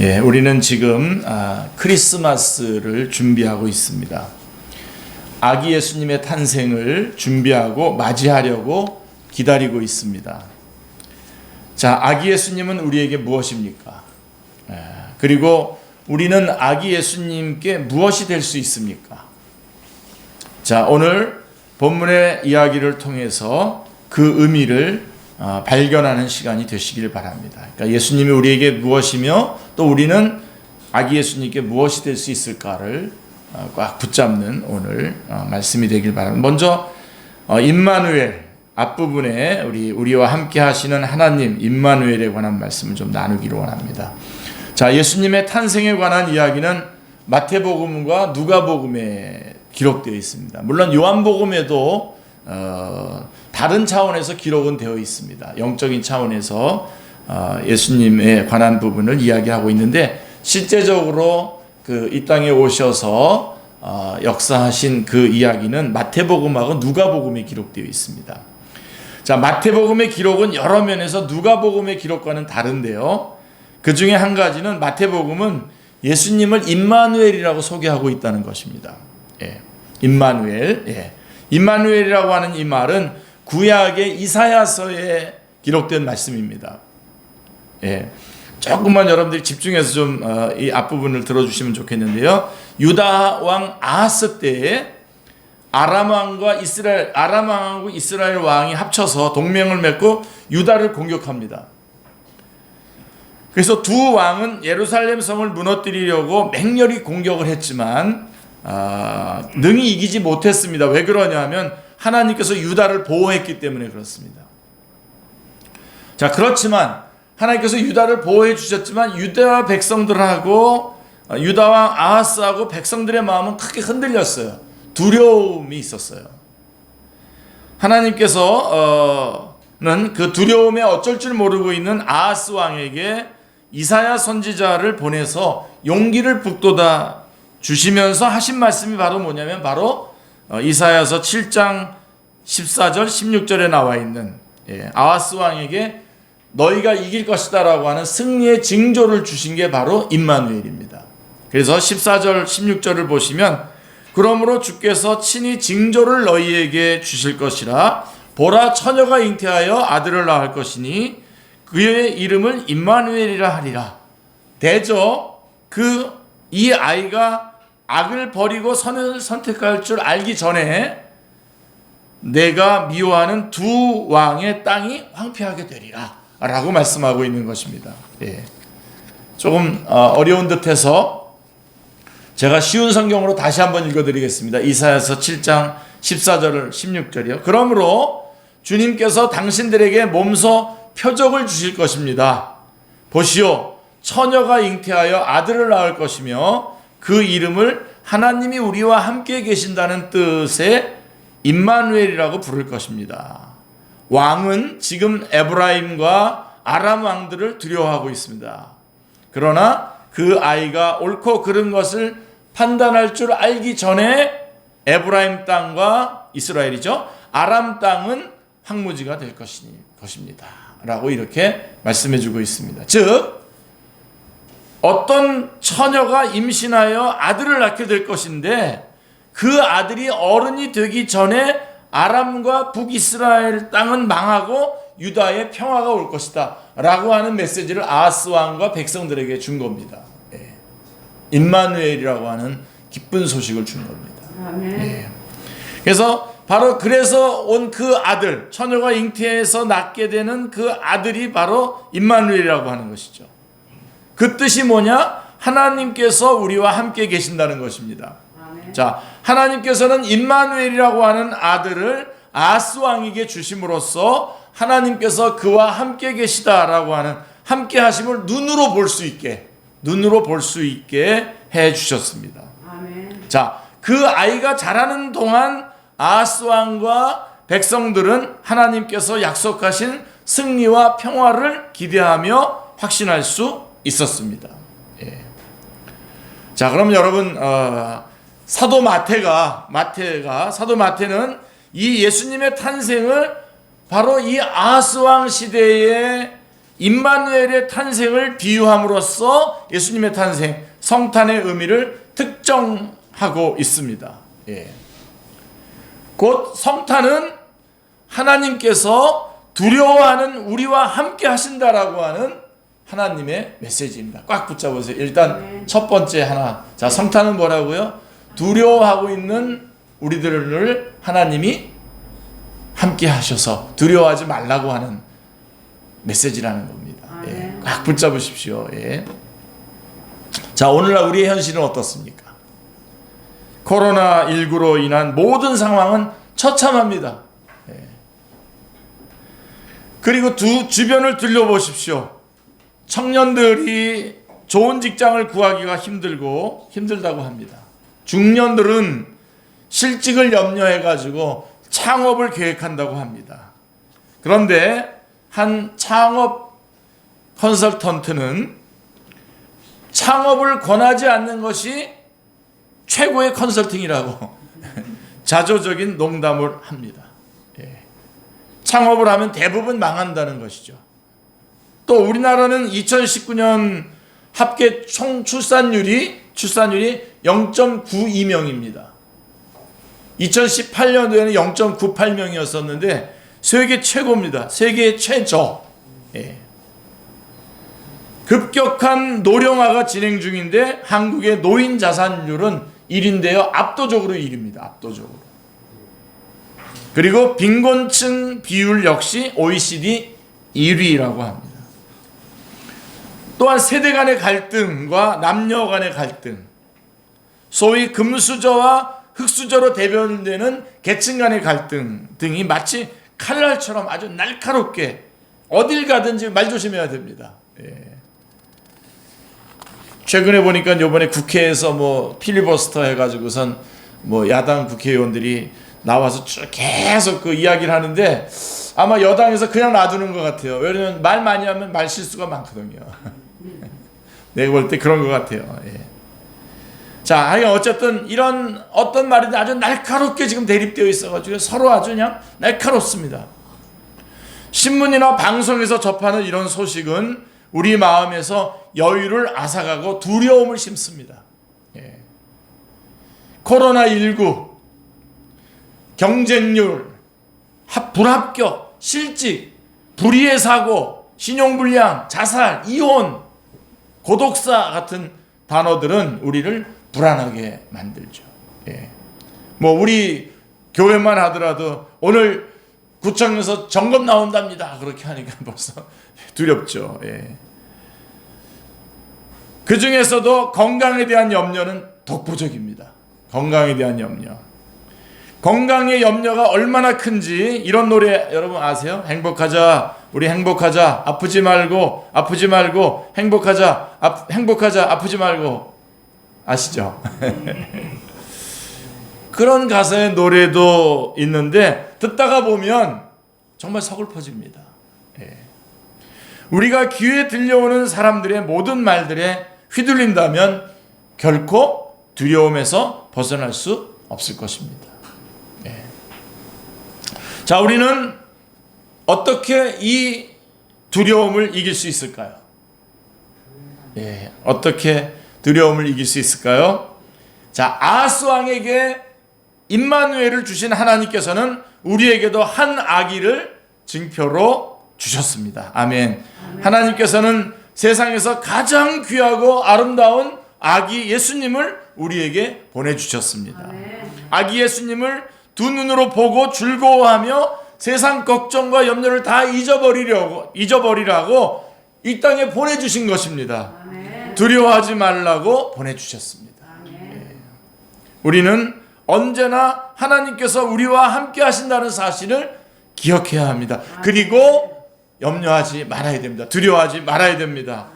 예, 우리는 지금 크리스마스를 준비하고 있습니다. 아기 예수님의 탄생을 준비하고 맞이하려고 기다리고 있습니다. 자, 아기 예수님은 우리에게 무엇입니까? 그리고 우리는 아기 예수님께 무엇이 될 수 있습니까? 자, 오늘 본문의 이야기를 통해서 그 의미를 발견하는 시간이 되시길 바랍니다. 그러니까 예수님이 우리에게 무엇이며 또 우리는 아기 예수님께 무엇이 될 수 있을까를 꽉 붙잡는 오늘 말씀이 되길 바랍니다. 먼저 임마누엘 앞부분에 우리와 함께 하시는 하나님 임마누엘에 관한 말씀을 좀 나누기를 원합니다. 자, 예수님의 탄생에 관한 이야기는 마태복음과 누가복음에 기록되어 있습니다. 물론 요한복음에도 다른 차원에서 기록은 되어 있습니다. 영적인 차원에서 예수님에 관한 부분을 이야기하고 있는데 실제적으로 이 땅에 오셔서 역사하신 그 이야기는 마태복음하고 누가복음에 기록되어 있습니다. 자, 마태복음의 기록은 여러 면에서 누가복음의 기록과는 다른데요. 그 중에 한 가지는 마태복음은 예수님을 임마누엘이라고 소개하고 있다는 것입니다. 예, 임마누엘. 예. 임마누엘이라고 하는 이 말은 구약의 이사야서에 기록된 말씀입니다. 예, 조금만 여러분들이 집중해서 좀 이 앞부분을 들어주시면 좋겠는데요. 유다 왕 아하스 때에 아람 왕과 이스라엘 왕이 합쳐서 동맹을 맺고 유다를 공격합니다. 그래서 두 왕은 예루살렘 성을 무너뜨리려고 맹렬히 공격을 했지만 능히 이기지 못했습니다. 왜 그러냐면 하나님께서 유다를 보호했기 때문에 그렇습니다. 자, 그렇지만 하나님께서 유다를 보호해 주셨지만 유다 백성들하고 유다왕 아하스하고 백성들의 마음은 크게 흔들렸어요. 두려움이 있었어요. 하나님께서는 그 두려움에 어쩔 줄 모르고 있는 아하스 왕에게 이사야 선지자를 보내서 용기를 북돋아 주시면서 하신 말씀이 바로 뭐냐면 바로 이사야서 7장 14절 16절에 나와 있는 아하스 왕에게 너희가 이길 것이다 라고 하는 승리의 징조를 주신 게 바로 임마누엘입니다. 그래서 14절 16절을 보시면 그러므로 주께서 친히 징조를 너희에게 주실 것이라 보라 처녀가 잉태하여 아들을 낳을 것이니 그의 이름을 임마누엘이라 하리라. 대저 이 아이가 악을 버리고 선을 선택할 줄 알기 전에 내가 미워하는 두 왕의 땅이 황폐하게 되리라 라고 말씀하고 있는 것입니다. 예. 조금 어려운 듯해서 제가 쉬운 성경으로 다시 한번 읽어드리겠습니다. 이사야서 7장 14절 16절이요. 그러므로 주님께서 당신들에게 몸소 표적을 주실 것입니다. 보시오, 처녀가 잉태하여 아들을 낳을 것이며 그 이름을 하나님이 우리와 함께 계신다는 뜻의 임마누엘이라고 부를 것입니다. 왕은 지금 에브라임과 아람 왕들을 두려워하고 있습니다. 그러나 그 아이가 옳고 그른 것을 판단할 줄 알기 전에 에브라임 땅과 이스라엘이죠. 아람 땅은 황무지가 될 것입니다. 라고 이렇게 말씀해 주고 있습니다. 즉 어떤 처녀가 임신하여 아들을 낳게 될 것인데 그 아들이 어른이 되기 전에 아람과 북이스라엘 땅은 망하고 유다의 평화가 올 것이다 라고 하는 메시지를 아하스 왕과 백성들에게 준 겁니다. 예. 임마누엘이라고 하는 기쁜 소식을 준 겁니다. 예. 그래서 온 그 아들, 처녀가 잉태해서 낳게 되는 그 아들이 바로 임마누엘이라고 하는 것이죠. 그 뜻이 뭐냐? 하나님께서 우리와 함께 계신다는 것입니다. 자, 하나님께서는 임마누엘이라고 하는 아들을 아하스 왕에게 주심으로써 하나님께서 그와 함께 계시다라고 하는 함께 하심을 눈으로 볼 수 있게 해 주셨습니다. 아멘. 자, 그 아이가 자라는 동안 아하스 왕과 백성들은 하나님께서 약속하신 승리와 평화를 기대하며 확신할 수 있었습니다. 예. 자, 그럼 여러분 사도 마태는 이 예수님의 탄생을 바로 이 아하스 왕 시대에 임마누엘의 탄생을 비유함으로써 예수님의 탄생, 성탄의 의미를 특정하고 있습니다. 예. 곧 성탄은 하나님께서 두려워하는 우리와 함께 하신다라고 하는 하나님의 메시지입니다. 꽉 붙잡으세요. 일단 첫 번째 하나. 자, 성탄은 뭐라고요? 두려워하고 있는 우리들을 하나님이 함께 하셔서 두려워하지 말라고 하는 메시지라는 겁니다. 예. 꽉 붙잡으십시오. 예. 자, 오늘날 우리의 현실은 어떻습니까? 코로나19로 인한 모든 상황은 처참합니다. 예. 그리고 주변을 둘러보십시오. 청년들이 좋은 직장을 구하기가 힘들다고 합니다. 중년들은 실직을 염려해가지고 창업을 계획한다고 합니다. 그런데 한 창업 컨설턴트는 창업을 권하지 않는 것이 최고의 컨설팅이라고 자조적인 농담을 합니다. 예. 창업을 하면 대부분 망한다는 것이죠. 또 우리나라는 2019년 합계 총 출산율이 0.92명입니다. 2018년도에는 0.98명이었었는데 세계 최고입니다. 세계 최저. 예. 급격한 노령화가 진행 중인데 한국의 노인 자산율은 1인데요. 압도적으로 1위입니다. 압도적으로. 그리고 빈곤층 비율 역시 OECD 1위라고 합니다. 또한 세대 간의 갈등과 남녀 간의 갈등, 소위 금수저와 흑수저로 대변되는 계층 간의 갈등 등이 마치 칼날처럼 아주 날카롭게 어딜 가든지 말 조심해야 됩니다. 예. 최근에 보니까 이번에 국회에서 뭐 필리버스터 해가지고선 뭐 야당 국회의원들이 나와서 쭉 계속 그 이야기를 하는데 아마 여당에서 그냥 놔두는 것 같아요. 왜냐면 말 많이 하면 말 실수가 많거든요. 내가 볼 때 그런 것 같아요. 예. 자, 하여간 어쨌든 이런 어떤 말인지 아주 날카롭게 지금 대립되어 있어가지고 서로 아주 그냥 날카롭습니다. 신문이나 방송에서 접하는 이런 소식은 우리 마음에서 여유를 앗아가고 두려움을 심습니다. 예. 코로나19, 경쟁률, 불합격, 실직, 불의의 사고, 신용불량, 자살, 이혼, 고독사 같은 단어들은 우리를 불안하게 만들죠. 예. 뭐 우리 교회만 하더라도 오늘 구청에서 점검 나온답니다. 그렇게 하니까 벌써 두렵죠. 예. 그 중에서도 건강에 대한 염려는 독보적입니다. 건강에 대한 염려. 건강의 염려가 얼마나 큰지 이런 노래 여러분 아세요? 행복하자, 우리 행복하자, 아프지 말고, 아프지 말고, 행복하자, 행복하자, 아프지 말고. 아시죠? 그런 가사의 노래도 있는데 듣다가 보면 정말 서글퍼집니다. 예. 우리가 귀에 들려오는 사람들의 모든 말들에 휘둘린다면 결코 두려움에서 벗어날 수 없을 것입니다. 예. 자, 우리는 어떻게 이 두려움을 이길 수 있을까요? 예, 어떻게 두려움을 이길 수 있을까요? 자, 아하스 왕에게 임마누엘을 주신 하나님께서는 우리에게도 한 아기를 증표로 주셨습니다. 아멘. 하나님께서는 세상에서 가장 귀하고 아름다운 아기 예수님을 우리에게 보내주셨습니다. 아기 예수님을 두 눈으로 보고 즐거워하며 세상 걱정과 염려를 다 잊어버리라고 이 땅에 보내주신 것입니다. 두려워하지 말라고 보내주셨습니다. 예. 우리는 언제나 하나님께서 우리와 함께 하신다는 사실을 기억해야 합니다. 그리고 염려하지 말아야 됩니다. 두려워하지 말아야 됩니다.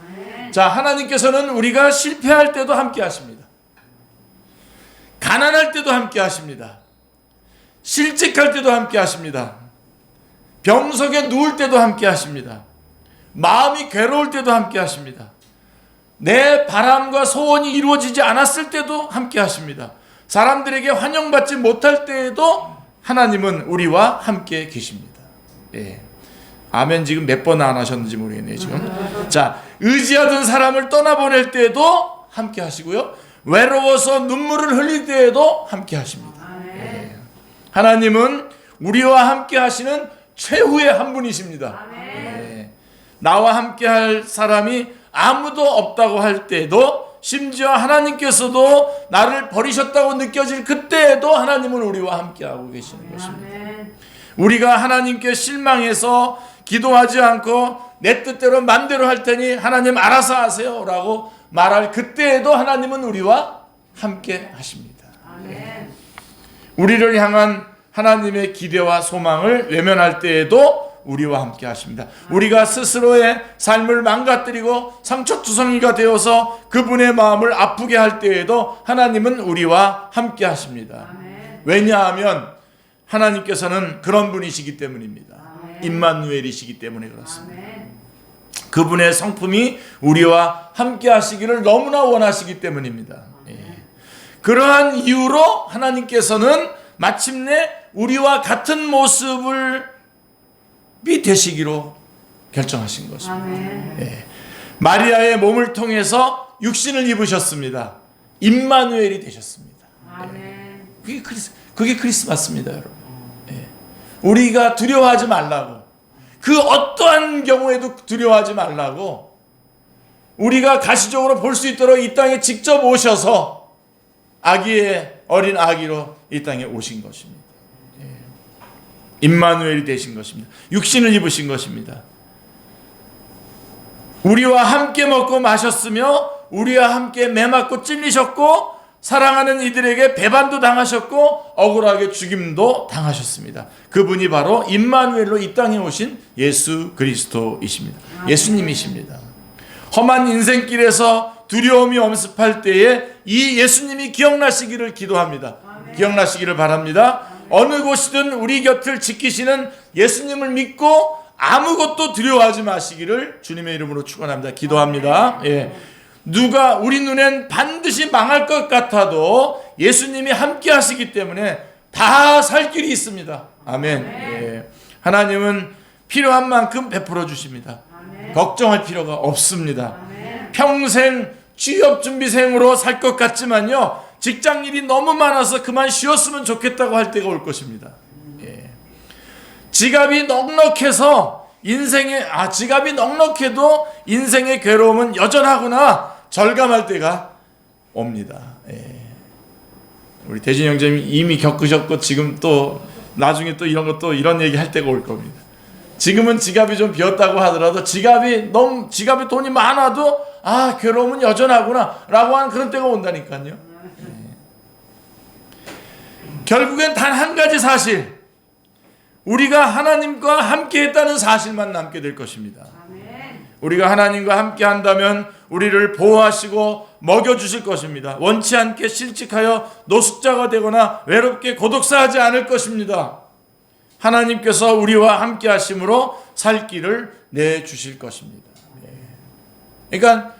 자, 하나님께서는 우리가 실패할 때도 함께 하십니다. 가난할 때도 함께 하십니다. 실직할 때도 함께 하십니다. 병석에 누울 때도 함께 하십니다. 마음이 괴로울 때도 함께 하십니다. 내 바람과 소원이 이루어지지 않았을 때도 함께 하십니다. 사람들에게 환영받지 못할 때에도 하나님은 우리와 함께 계십니다. 예. 아멘 지금 몇 번 안 하셨는지 모르겠네요 지금. 자, 의지하던 사람을 떠나보낼 때에도 함께 하시고요, 외로워서 눈물을 흘릴 때에도 함께 하십니다. 네. 하나님은 우리와 함께 하시는 최후의 한 분이십니다. 네. 나와 함께 할 사람이 아무도 없다고 할 때에도, 심지어 하나님께서도 나를 버리셨다고 느껴질 그때에도 하나님은 우리와 함께 하고 계시는 것입니다. 우리가 하나님께 실망해서 기도하지 않고 내 뜻대로 맘대로 할 테니 하나님 알아서 하세요 라고 말할 그때에도 하나님은 우리와 함께 하십니다. 네. 우리를 향한 하나님의 기대와 소망을 외면할 때에도 우리와 함께 하십니다. 우리가 스스로의 삶을 망가뜨리고 상처투성이가 되어서 그분의 마음을 아프게 할 때에도 하나님은 우리와 함께 하십니다. 왜냐하면 하나님께서는 그런 분이시기 때문입니다. 임마누엘이시기 때문에 그렇습니다. 그분의 성품이 우리와 함께 하시기를 너무나 원하시기 때문입니다. 그러한 이유로 하나님께서는 마침내 우리와 같은 모습을 되시기로 결정하신 것입니다. 마리아의 몸을 통해서 육신을 입으셨습니다. 임마누엘이 되셨습니다. 그게 크리스마스입니다, 여러분. 우리가 두려워하지 말라고, 그 어떠한 경우에도 두려워하지 말라고, 우리가 가시적으로 볼 수 있도록 이 땅에 직접 오셔서 어린 아기로 이 땅에 오신 것입니다. 임마누엘이 되신 것입니다. 육신을 입으신 것입니다. 우리와 함께 먹고 마셨으며 우리와 함께 매맞고 찔리셨고 사랑하는 이들에게 배반도 당하셨고 억울하게 죽임도 당하셨습니다. 그분이 바로 임마누엘로 이 땅에 오신 예수 그리스도이십니다. 예수님이십니다. 험한 인생길에서 두려움이 엄습할 때에 이 예수님이 기억나시기를 기도합니다. 기억나시기를 바랍니다. 어느 곳이든 우리 곁을 지키시는 예수님을 믿고 아무것도 두려워하지 마시기를 주님의 이름으로 축원합니다. 기도합니다. 누가 우리 눈엔 반드시 망할 것 같아도 예수님이 함께 하시기 때문에 다 살 길이 있습니다. 아멘. 하나님은 필요한 만큼 베풀어 주십니다. 걱정할 필요가 없습니다. 평생 취업준비생으로 살 것 같지만요, 직장일이 너무 많아서 그만 쉬었으면 좋겠다고 할 때가 올 것입니다. 지갑이 넉넉해서 지갑이 넉넉해도 인생의 괴로움은 여전하구나 절감할 때가 옵니다. 우리 대진 형제님이 이미 겪으셨고 지금 또 나중에 또 이런 얘기 할 때가 올 겁니다. 지금은 지갑이 좀 비었다고 하더라도 지갑에 돈이 많아도 괴로움은 여전하구나 라고 하는 그런 때가 온다니까요. 결국엔 단 한 가지 사실, 우리가 하나님과 함께 했다는 사실만 남게 될 것입니다. 우리가 하나님과 함께 한다면 우리를 보호하시고 먹여주실 것입니다. 원치 않게 실직하여 노숙자가 되거나 외롭게 고독사하지 않을 것입니다. 하나님께서 우리와 함께 하심으로 살 길을 내주실 것입니다. 그러니까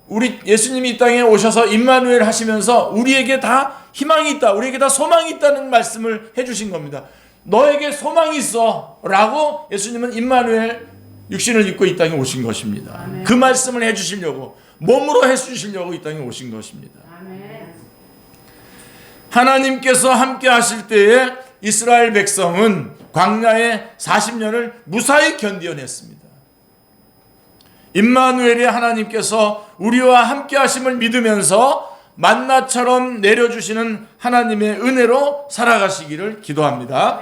우리 예수님이 이 땅에 오셔서 임마누엘 하시면서 우리에게 다 희망이 있다, 우리에게 다 소망이 있다는 말씀을 해주신 겁니다. 너에게 소망이 있어 라고 예수님은 임마누엘 육신을 입고 이 땅에 오신 것입니다. 아멘. 그 말씀을 해주시려고, 몸으로 해주시려고 이 땅에 오신 것입니다. 아멘. 하나님께서 함께 하실 때에 이스라엘 백성은 광야의 40년을 무사히 견디어냈습니다. 임마누엘의 하나님께서 우리와 함께 하심을 믿으면서 만나처럼 내려주시는 하나님의 은혜로 살아가시기를 기도합니다.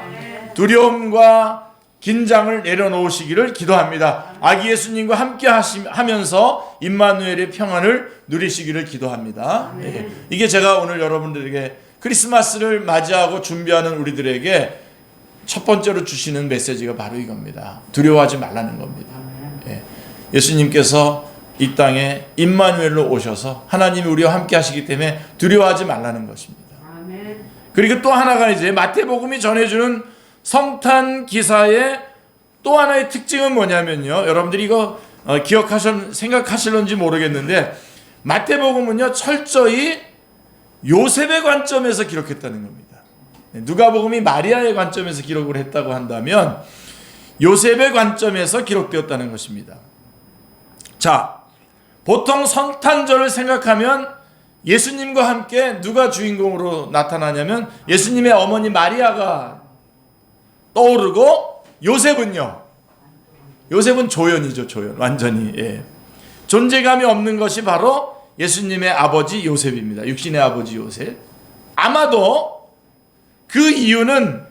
두려움과 긴장을 내려놓으시기를 기도합니다. 아기 예수님과 함께 하면서 임마누엘의 평안을 누리시기를 기도합니다. 이게 제가 오늘 여러분들에게 크리스마스를 맞이하고 준비하는 우리들에게 첫 번째로 주시는 메시지가 바로 이겁니다. 두려워하지 말라는 겁니다. 예수님께서 이 땅에 임마누엘로 오셔서 하나님이 우리와 함께 하시기 때문에 두려워하지 말라는 것입니다. 그리고 또 하나가 이제 마태복음이 전해주는 성탄 기사의 또 하나의 특징은 뭐냐면요, 여러분들이 이거 생각하실런지 모르겠는데 마태복음은요 철저히 요셉의 관점에서 기록했다는 겁니다. 누가복음이 마리아의 관점에서 기록을 했다고 한다면 요셉의 관점에서 기록되었다는 것입니다. 자, 보통 성탄절을 생각하면 예수님과 함께 누가 주인공으로 나타나냐면 예수님의 어머니 마리아가 떠오르고, 요셉은요, 요셉은 조연이죠. 조연. 완전히. 예. 존재감이 없는 것이 바로 예수님의 아버지 요셉입니다. 육신의 아버지 요셉. 아마도 그 이유는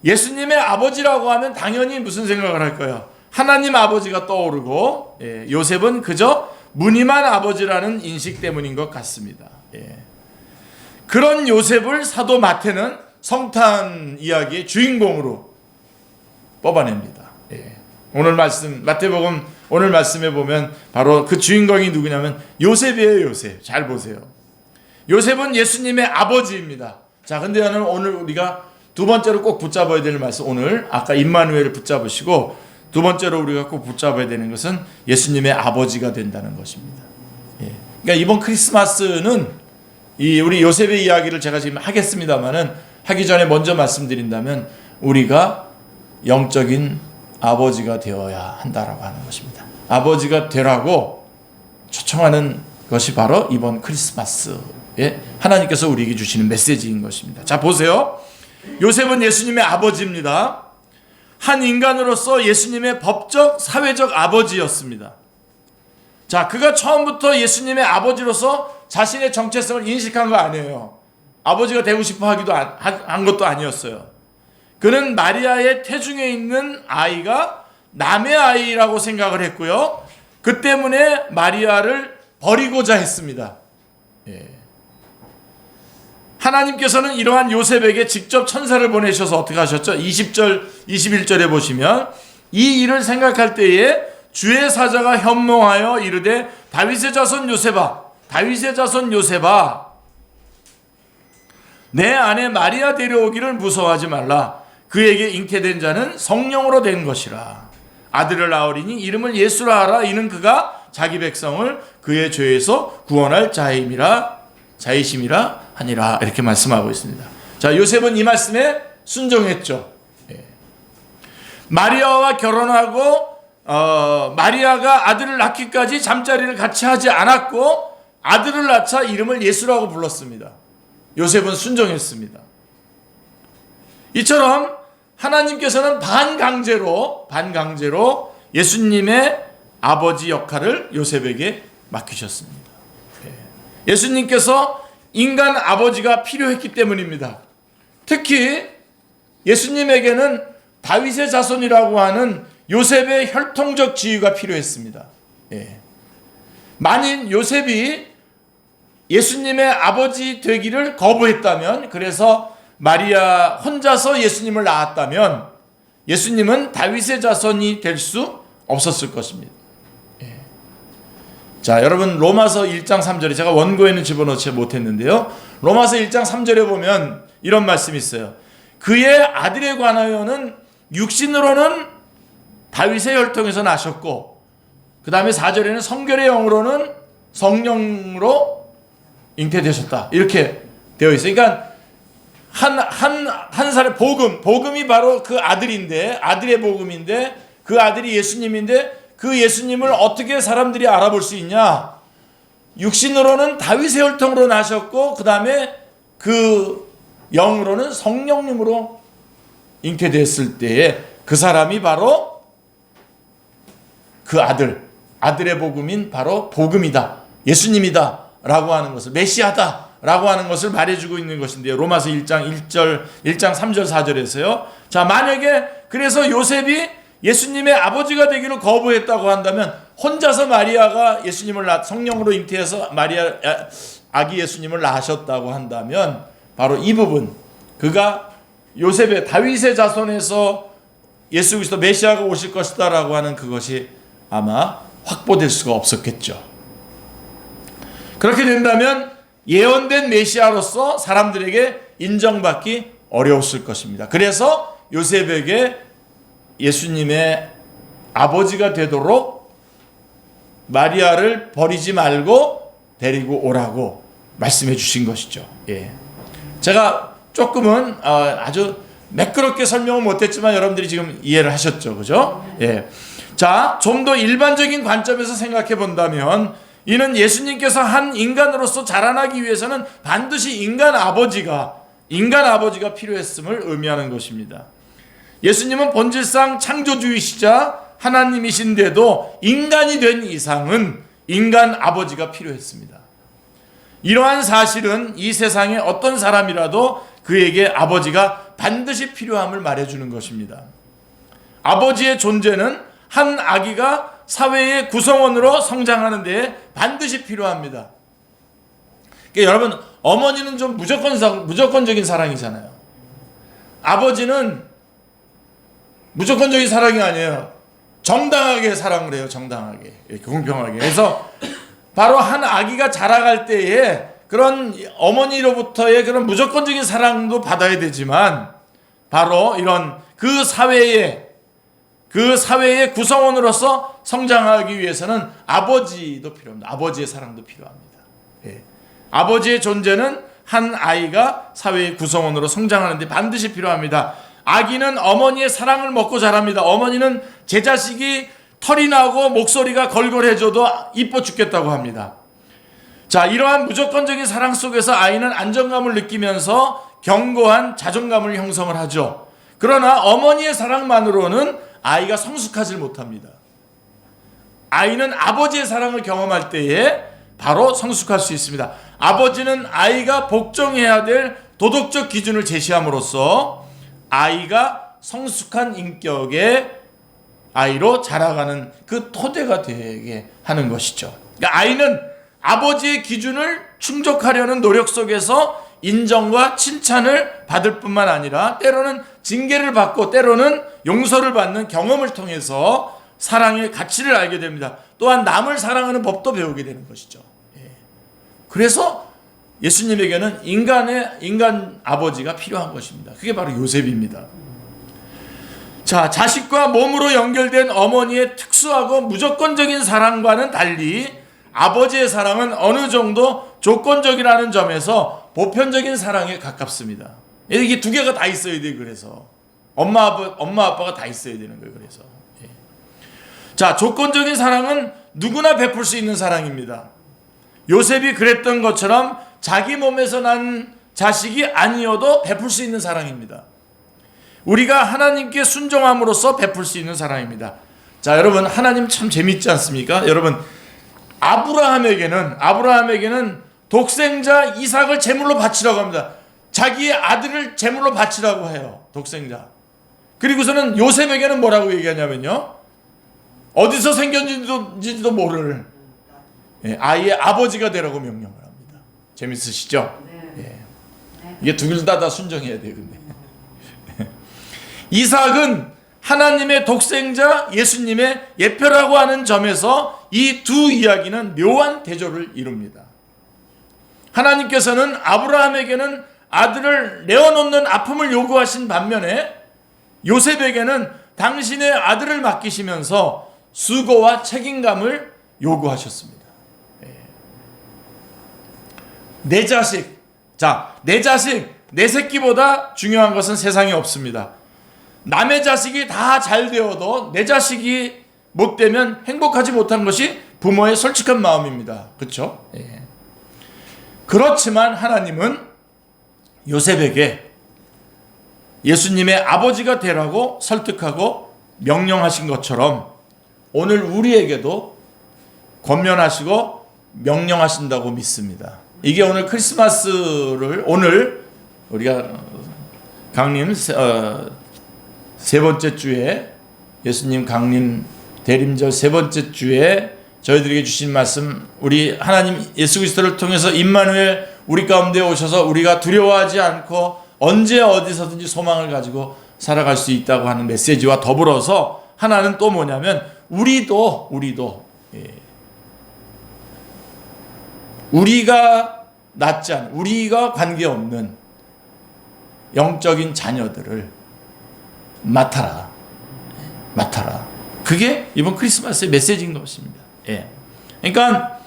예수님의 아버지라고 하면 당연히 무슨 생각을 할까요? 하나님 아버지가 떠오르고, 예, 요셉은 그저 무늬만 아버지라는 인식 때문인 것 같습니다. 예. 그런 요셉을 사도 마태는 성탄 이야기의 주인공으로 뽑아냅니다. 예. 오늘 말씀, 마태복음 오늘 말씀에 보면 바로 그 주인공이 누구냐면 요셉이에요. 요셉. 잘 보세요. 요셉은 예수님의 아버지입니다. 자, 근데 오늘 우리가 두 번째로 꼭 붙잡아야 될 말씀, 오늘 아까 임마누엘을 붙잡으시고 두 번째로 우리가 꼭 붙잡아야 되는 것은 예수님의 아버지가 된다는 것입니다. 예. 그러니까 이번 크리스마스는 우리 요셉의 이야기를 제가 지금 하겠습니다만은, 하기 전에 먼저 말씀드린다면 우리가 영적인 아버지가 되어야 한다라고 하는 것입니다. 아버지가 되라고 초청하는 것이 바로 이번 크리스마스에 하나님께서 우리에게 주시는 메시지인 것입니다. 자, 보세요. 요셉은 예수님의 아버지입니다. 한 인간으로서 예수님의 법적, 사회적 아버지였습니다. 자, 그가 처음부터 예수님의 아버지로서 자신의 정체성을 인식한 거 아니에요. 아버지가 되고 싶어 하기도 한 것도 아니었어요. 그는 마리아의 태중에 있는 아이가 남의 아이라고 생각을 했고요. 그 때문에 마리아를 버리고자 했습니다. 예. 하나님께서는 이러한 요셉에게 직접 천사를 보내셔서 어떻게 하셨죠? 20절, 21절에 보시면 이 일을 생각할 때에 주의 사자가 현몽하여 이르되 다윗의 자손 요셉아, 다윗의 자손 요셉아, 내 아내 마리아 데려오기를 무서워하지 말라. 그에게 잉태된 자는 성령으로 된 것이라. 아들을 낳으리니 이름을 예수라 하라. 이는 그가 자기 백성을 그의 죄에서 구원할 자이심이라 하니라. 이렇게 말씀하고 있습니다. 자, 요셉은 이 말씀에 순종했죠. 예. 마리아와 결혼하고 마리아가 아들을 낳기까지 잠자리를 같이 하지 않았고, 아들을 낳자 이름을 예수라고 불렀습니다. 요셉은 순종했습니다. 이처럼 하나님께서는 반강제로 예수님의 아버지 역할을 요셉에게 맡기셨습니다. 예수님께서 인간 아버지가 필요했기 때문입니다. 특히 예수님에게는 다윗의 자손이라고 하는 요셉의 혈통적 지위가 필요했습니다. 만일 요셉이 예수님의 아버지 되기를 거부했다면, 그래서 마리아 혼자서 예수님을 낳았다면 예수님은 다윗의 자손이 될 수 없었을 것입니다. 자, 여러분, 로마서 1장 3절에 제가 원고에는 집어넣지 못했는데요, 로마서 1장 3절에 보면 이런 말씀이 있어요. 그의 아들에 관하여는 육신으로는 다윗의 혈통에서 나셨고, 그 다음에 4절에는 성결의 영으로는 성령으로 잉태되셨다. 이렇게 되어 있어요. 그러니까 한 사람의 복음이 바로 그 아들인데, 아들의 복음인데, 그 아들이 예수님인데, 그 예수님을 어떻게 사람들이 알아볼 수 있냐? 육신으로는 다윗의 혈통으로 나셨고, 그 다음에 그 영으로는 성령님으로 잉태됐을 때에 그 사람이 바로 그 아들의 복음인 바로 복음이다, 예수님이다 라고 하는 것을, 메시아다 라고 하는 것을 말해주고 있는 것인데요. 로마서 1장 3절 4절에서요. 자, 만약에 그래서 요셉이 예수님의 아버지가 되기를 거부했다고 한다면, 혼자서 마리아가 예수님을 성령으로 잉태해서 아기 예수님을 낳으셨다고 한다면, 바로 이 부분, 그가 요셉의 다윗의 자손에서 예수 그리스도 메시아가 오실 것이다 라고 하는 그것이 아마 확보될 수가 없었겠죠. 그렇게 된다면 예언된 메시아로서 사람들에게 인정받기 어려웠을 것입니다. 그래서 요셉에게 예수님의 아버지가 되도록 마리아를 버리지 말고 데리고 오라고 말씀해 주신 것이죠. 예. 제가 조금은 아주 매끄럽게 설명은 못했지만 여러분들이 지금 이해를 하셨죠, 그죠? 예. 자, 좀 더 일반적인 관점에서 생각해 본다면 이는 예수님께서 한 인간으로서 자라나기 위해서는 반드시 인간 아버지가 필요했음을 의미하는 것입니다. 예수님은 본질상 창조주이시자 하나님이신데도 인간이 된 이상은 인간 아버지가 필요했습니다. 이러한 사실은 이 세상의 어떤 사람이라도 그에게 아버지가 반드시 필요함을 말해주는 것입니다. 아버지의 존재는 한 아기가 사회의 구성원으로 성장하는 데 반드시 필요합니다. 그러니까 여러분, 어머니는 좀 무조건적인 사랑이잖아요. 아버지는 무조건적인 사랑이 아니에요. 정당하게 사랑을 해요. 정당하게, 공평하게. 그래서 바로 한 아기가 자라갈 때에 그런 어머니로부터의 그런 무조건적인 사랑도 받아야 되지만 바로 이런 그 사회의 구성원으로서 성장하기 위해서는 아버지도 필요합니다. 아버지의 사랑도 필요합니다. 예. 아버지의 존재는 한 아이가 사회의 구성원으로 성장하는 데 반드시 필요합니다. 아기는 어머니의 사랑을 먹고 자랍니다. 어머니는 제 자식이 털이 나고 목소리가 걸걸해져도 이뻐 죽겠다고 합니다. 자, 이러한 무조건적인 사랑 속에서 아이는 안정감을 느끼면서 견고한 자존감을 형성을 하죠. 그러나 어머니의 사랑만으로는 아이가 성숙하지 못합니다. 아이는 아버지의 사랑을 경험할 때에 바로 성숙할 수 있습니다. 아버지는 아이가 복종해야 될 도덕적 기준을 제시함으로써 아이가 성숙한 인격의 아이로 자라가는 그 토대가 되게 하는 것이죠. 그러니까 아이는 아버지의 기준을 충족하려는 노력 속에서 인정과 칭찬을 받을 뿐만 아니라 때로는 징계를 받고 때로는 용서를 받는 경험을 통해서 사랑의 가치를 알게 됩니다. 또한 남을 사랑하는 법도 배우게 되는 것이죠. 그래서 예수님에게는 인간 아버지가 필요한 것입니다. 그게 바로 요셉입니다. 자, 자식과 몸으로 연결된 어머니의 특수하고 무조건적인 사랑과는 달리 아버지의 사랑은 어느 정도 조건적이라는 점에서 보편적인 사랑에 가깝습니다. 이게 두 개가 다 있어야 돼요. 그래서 엄마 아빠가 다 있어야 되는 거예요. 그래서 자, 조건적인 사랑은 누구나 베풀 수 있는 사랑입니다. 요셉이 그랬던 것처럼 자기 몸에서 난 자식이 아니어도 베풀 수 있는 사랑입니다. 우리가 하나님께 순종함으로써 베풀 수 있는 사랑입니다. 자, 여러분, 하나님 참 재밌지 않습니까? 여러분, 아브라함에게는 독생자 이삭을 제물로 바치라고 합니다. 자기의 아들을 제물로 바치라고 해요. 독생자. 그리고서는 요셉에게는 뭐라고 얘기하냐면요, 어디서 생겼는지도 모를 아이의 아버지가 되라고 명령을 합니다. 재밌으시죠? 네. 이게 둘 다 순종해야 돼요. 근데 이삭은 하나님의 독생자 예수님의 예표라고 하는 점에서 이 두 이야기는 묘한 대조를 이룹니다. 하나님께서는 아브라함에게는 아들을 내어놓는 아픔을 요구하신 반면에 요셉에게는 당신의 아들을 맡기시면서 수고와 책임감을 요구하셨습니다. 내 자식, 내 새끼보다 중요한 것은 세상에 없습니다. 남의 자식이 다 잘 되어도 내 자식이 못 되면 행복하지 못한 것이 부모의 솔직한 마음입니다. 그렇죠? 예. 그렇지만 하나님은 요셉에게 예수님의 아버지가 되라고 설득하고 명령하신 것처럼 오늘 우리에게도 권면하시고 명령하신다고 믿습니다. 이게 오늘 크리스마스를 오늘 우리가 강림 세 번째 주에 예수님 강림 대림절 세 번째 주에 저희들에게 주신 말씀, 우리 하나님 예수 그리스도를 통해서 임마누엘 우리 가운데 오셔서 우리가 두려워하지 않고 언제 어디서든지 소망을 가지고 살아갈 수 있다고 하는 메시지와 더불어서 하나는 또 뭐냐면 우리도 우리가 낫지 않은, 우리가 관계없는 영적인 자녀들을 맡아라. 그게 이번 크리스마스의 메시지인 것입니다. 예. 그러니까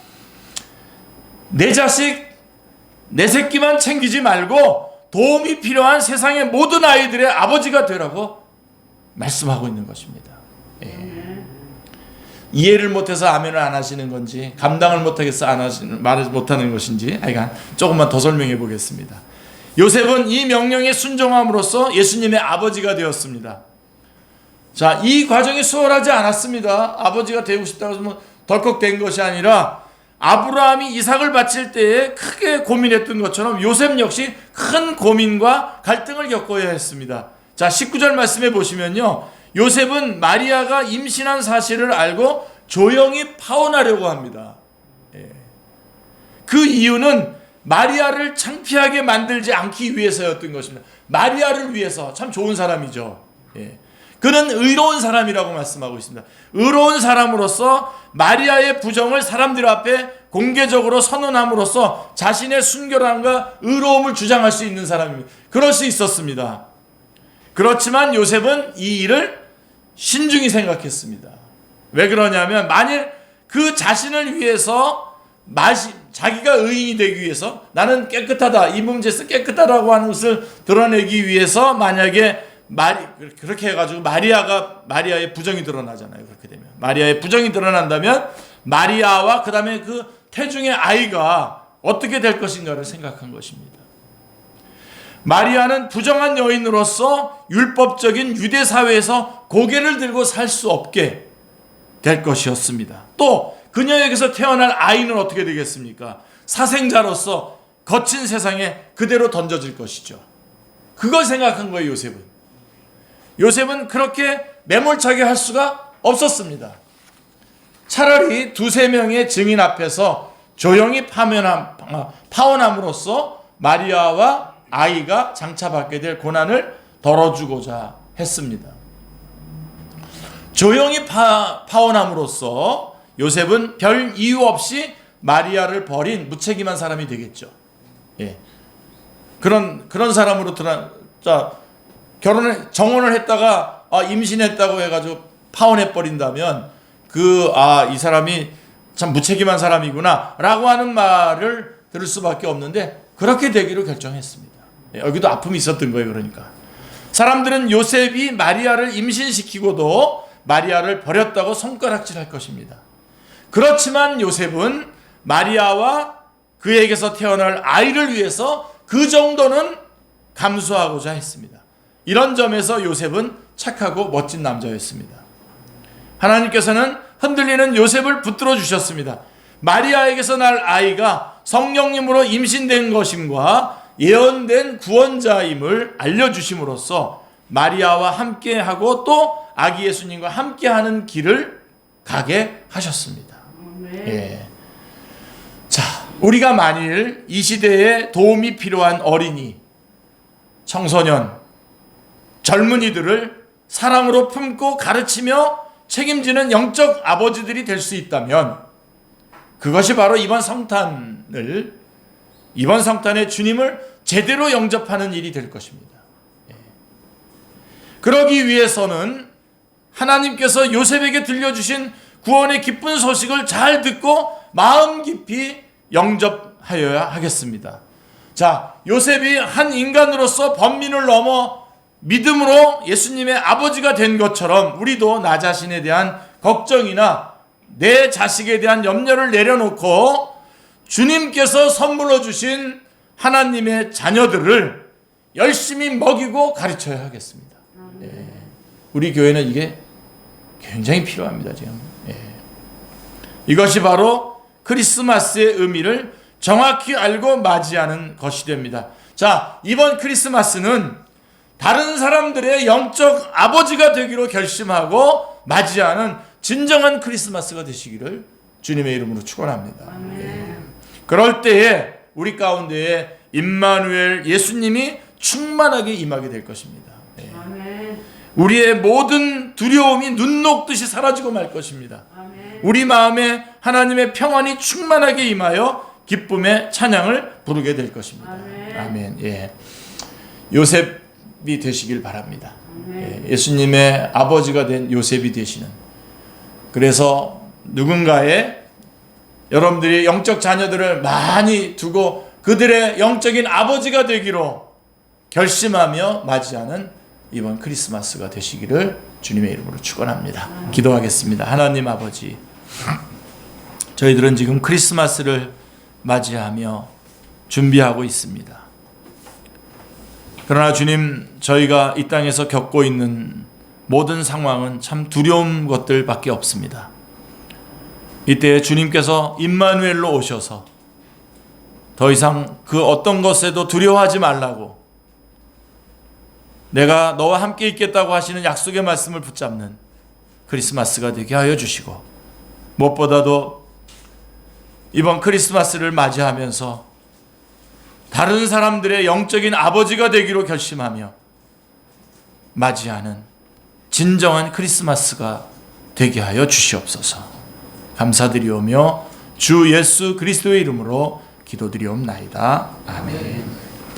내 자식, 내 새끼만 챙기지 말고 도움이 필요한 세상의 모든 아이들의 아버지가 되라고 말씀하고 있는 것입니다. 이해를 못해서 아멘을 안 하시는 건지, 감당을 못하겠어 말을 못하는 것인지, 하여간 조금만 더 설명해 보겠습니다. 요셉은 이 명령에 순종함으로써 예수님의 아버지가 되었습니다. 자, 이 과정이 수월하지 않았습니다. 아버지가 되고 싶다고 해서 덜컥 된 것이 아니라, 아브라함이 이삭을 바칠 때에 크게 고민했던 것처럼 요셉 역시 큰 고민과 갈등을 겪어야 했습니다. 자, 19절 말씀해 보시면요, 요셉은 마리아가 임신한 사실을 알고 조용히 파혼하려고 합니다. 그 이유는 마리아를 창피하게 만들지 않기 위해서였던 것입니다. 마리아를 위해서. 참 좋은 사람이죠. 그는 의로운 사람이라고 말씀하고 있습니다. 의로운 사람으로서 마리아의 부정을 사람들 앞에 공개적으로 선언함으로써 자신의 순결함과 의로움을 주장할 수 있는 사람입니다. 그럴 수 있었습니다. 그렇지만 요셉은 이 일을 신중히 생각했습니다. 왜 그러냐면, 만일 그 자신을 위해서 자기가 의인이 되기 위해서, 나는 깨끗하다, 이 문제에서 깨끗하다고 하는 것을 드러내기 위해서 만약에 그렇게 해가지고 마리아의 부정이 드러나잖아요. 그렇게 되면 마리아의 부정이 드러난다면 마리아와 그 다음에 그 태중의 아이가 어떻게 될 것인가를 생각한 것입니다. 마리아는 부정한 여인으로서 율법적인 유대 사회에서 고개를 들고 살 수 없게 될 것이었습니다. 또 그녀에게서 태어날 아이는 어떻게 되겠습니까? 사생자로서 거친 세상에 그대로 던져질 것이죠. 그걸 생각한 거예요, 요셉은. 요셉은 그렇게 매몰차게 할 수가 없었습니다. 차라리 두세 명의 증인 앞에서 조용히 파혼함으로써 마리아와 아이가 장차받게 될 고난을 덜어주고자 했습니다. 조용히 파혼함으로써 요셉은 별 이유 없이 마리아를 버린 무책임한 사람이 되겠죠. 그런 사람으로 정혼을 했다가 임신했다고 해가지고 파혼해 버린다면 이 사람이 참 무책임한 사람이구나 라고 하는 말을 들을 수밖에 없는데, 그렇게 되기로 결정했습니다. 여기도 아픔이 있었던 거예요. 그러니까 사람들은 요셉이 마리아를 임신시키고도 마리아를 버렸다고 손가락질할 것입니다. 그렇지만 요셉은 마리아와 그에게서 태어날 아이를 위해서 그 정도는 감수하고자 했습니다. 이런 점에서 요셉은 착하고 멋진 남자였습니다. 하나님께서는 흔들리는 요셉을 붙들어 주셨습니다. 마리아에게서 날 아이가 성령님으로 임신된 것임과 예언된 구원자임을 알려주심으로써 마리아와 함께하고 또 아기 예수님과 함께하는 길을 가게 하셨습니다. 자, 우리가 만일 이 시대에 도움이 필요한 어린이, 청소년, 젊은이들을 사랑으로 품고 가르치며 책임지는 영적 아버지들이 될 수 있다면, 그것이 바로 이번 성탄의 주님을 제대로 영접하는 일이 될 것입니다. 그러기 위해서는 하나님께서 요셉에게 들려주신 구원의 기쁜 소식을 잘 듣고 마음 깊이 영접하여야 하겠습니다. 자, 요셉이 한 인간으로서 번민을 넘어 믿음으로 예수님의 아버지가 된 것처럼, 우리도 나 자신에 대한 걱정이나 내 자식에 대한 염려를 내려놓고 주님께서 선물로 주신 하나님의 자녀들을 열심히 먹이고 가르쳐야 하겠습니다. 우리 교회는 이게 굉장히 필요합니다. 지금. 이것이 바로 크리스마스의 의미를 정확히 알고 맞이하는 것이 됩니다. 자, 이번 크리스마스는 다른 사람들의 영적 아버지가 되기로 결심하고 맞이하는 진정한 크리스마스가 되시기를 주님의 이름으로 축원합니다. 그럴 때에 우리 가운데에 임마누엘 예수님이 충만하게 임하게 될 것입니다. 우리의 모든 두려움이 눈 녹듯이 사라지고 말 것입니다. 우리 마음에 하나님의 평안이 충만하게 임하여 기쁨의 찬양을 부르게 될 것입니다. 아멘. 요셉이 되시길 바랍니다. 예수님의 아버지가 된 요셉이 되시는, 그래서 누군가의 여러분들이 영적 자녀들을 많이 두고 그들의 영적인 아버지가 되기로 결심하며 맞이하는 이번 크리스마스가 되시기를 주님의 이름으로 축원합니다. 기도하겠습니다. 하나님 아버지, 저희들은 지금 크리스마스를 맞이하며 준비하고 있습니다. 그러나 주님, 저희가 이 땅에서 겪고 있는 모든 상황은 참 두려운 것들밖에 없습니다. 이때 주님께서 임마누엘로 오셔서 더 이상 그 어떤 것에도 두려워하지 말라고, 내가 너와 함께 있겠다고 하시는 약속의 말씀을 붙잡는 크리스마스가 되게 하여 주시고, 무엇보다도 이번 크리스마스를 맞이하면서 다른 사람들의 영적인 아버지가 되기로 결심하며 맞이하는 진정한 크리스마스가 되게 하여 주시옵소서. 감사드리오며 주 예수 그리스도의 이름으로 기도드리옵나이다. 아멘.